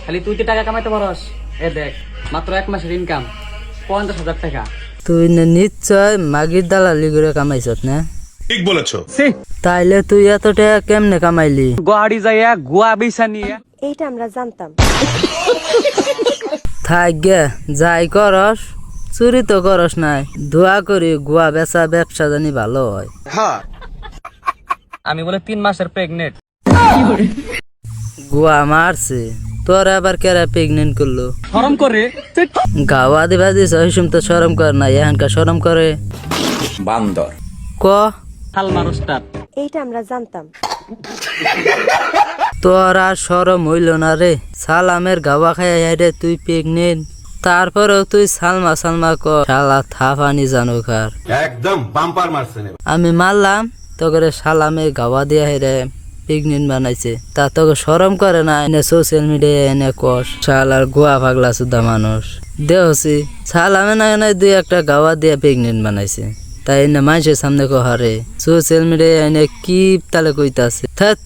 খালি তুই তো টাকা কামাইতে পারস। এ দেখ, মাত্র 1 মাসের ইনকাম 50,000 টাকা। তুই না নিশ্চয় মাগির দালালি করে কামাইছত না? ঠিক বলেছো। তাইলে তুই এত টাকা কেমনে কামাইলি? গুয়াহাটি যাইয়া গুয়া বেচা নিয়ে। এইটা আমরা জানতাম। থাক গে, যাই করস চুরি তো করস নাই। দোয়া করি গুয়া বেচা ব্যবসা জানি ভালো হয়। আমি বলে 3 মাসের প্রেগনেন্ট। গুয়া মারছে, তোর আবার কেরা প্রেগনেন্ট করলো? শরম করে গাওয়া দিবা দিস ওইসম তো সরম কর না, এখানকার সরম করে বান্দর। ক হালমা রোস্টার। এইটা আমরা জানতাম। তোর আর সরম হইল না রে। সালামের গাওয়া খাইয়া রে তুই প্রেগনেন্ট, তারপরেও তুই সালমা সালমা কর। শালা থাফানি জানো কার। একদম বাম্পার মারছেন। আমি মারলাম তোকে সালামে গাওয়া দিয়া হেরে প্রেগনেন্ট বানাইছে, তা তোকে সরম করে না? এনে সোশ্যাল মিডিয়া এনে কস শালার গোয়া পাগলা সুদ্ধা মানুষ দেহছি। সালামে না এনে 2-1টা গাওয়া দিয়া প্রেগনেন্ট বানাইছে, তাই এনে মানুষের সামনে কহারে সোশ্যাল মিডিয়া এনে কি তালে কইতাছে। থাত